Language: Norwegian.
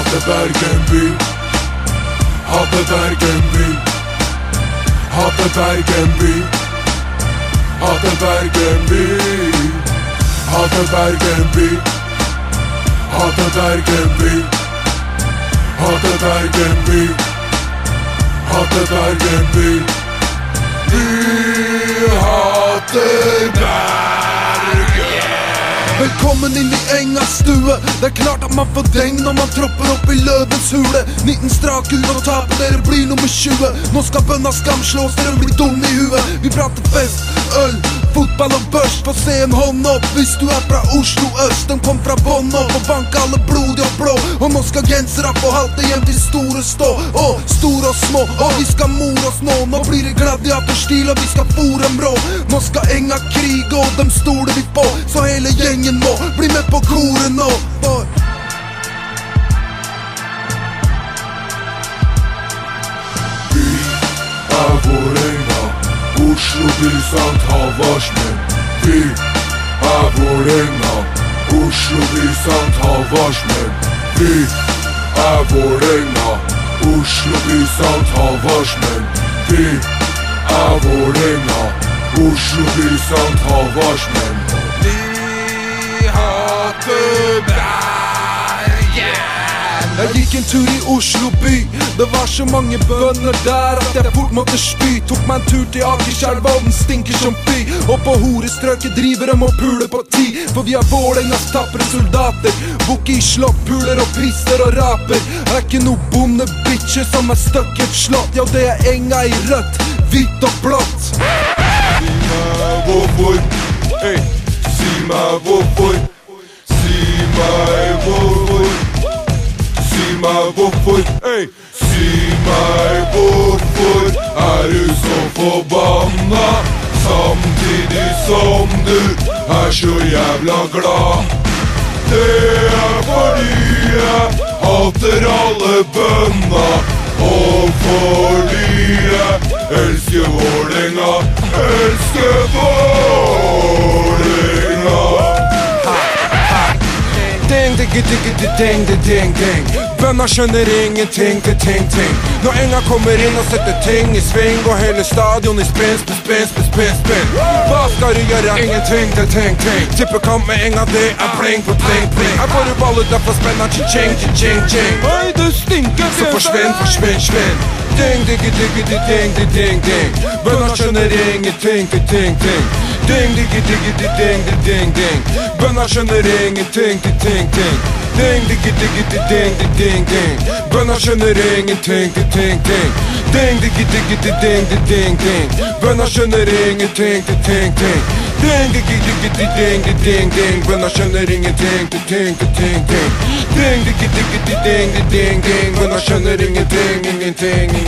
Hater Bergen by. Hater Bergen by. Hater Bergen by. Hater Bergen by. Hater Bergen by. Hater Bergen by. Hater Bergen by. Hater Bergen by. Vi hater Bergen. Velkommen inn i Engas stue. Det klart at man får deng når man tropper opp i løvens hule. 19 strak ut og ta på dere blir nummer 20. Nå skal bønna skamslås, dere blir dumme i huet. Vi prater fest, øl, fotball og børs. Få se en hånd opp hvis du fra Oslo øst. De kom fra bånn opp og banka alle blodige og blå. Og nå skal gensere få halte hjem til store stå. Og store og små, og vi skal more oss nå. Nå blir det gladiatorstil og vi skal fore dem rå. Nå skal Enga krige og dem stoler vi på. Så hele gjengen må bli med på koret nå. Vi Vålerenga, Oslo by Sankt Havarsmenn. Vi Vålerenga, Oslo by Sankt Havarsmenn. Vi Vålerenga, Oslo by Sankt Havarsmenn. Vi Vålerenga, Oslo by Sankt Havarsmenn. Vi hater Bergen. Jeg gikk en tur i Oslo by. Det var så mange bønner der at jeg fort måtte spy. Tok meg en tur til Akerselva og den stinker som fy. Og på horestrøket driver dem og puler på 10. For vi har Vålerengas tappere soldater. Bukke i slott, puler og pister og raper. Er ikke noe bonde bitcher som er stuck i et slott. Ja, det er Enga i rødt, hvitt og blått. Si meg hvorfor, hey. Si meg hvorfor. Si meg hvorfor. Si meg hvorfor, hey. Si meg hvorfor er du så forbanna, samtidig som du er så jævla glad. Det er fordi jeg hater alle bønna, og fordi jeg elsker Vålerenga, elsker Vålerenga. Ding, ding, ding, ding, ding, ding, ding. Bønna skjønner ingenting til ting. Når Enga kommer inn og setter ting i sving, og hele stadion i spinn. Hva skal du gjøre? Ingenting til ting. Tippekamp med Enga, det er pling på pling. Her får du ballet derfor spenner ching. Oi, du stinker. Så forsvinn. Ding, ding, ding, ding. Bønna skjønner ingenting til ting. Ding, ding, ding. Bønna skjønner ingenting til ting. Ding, ding, ding. Bønna skjønner ingenting til ting. Ding, ding. Bønna skjønner ingenting til ting. Ding, ding. Bønna skjønner ingenting til ting. Ding, ding. Bønna skjønner ingenting.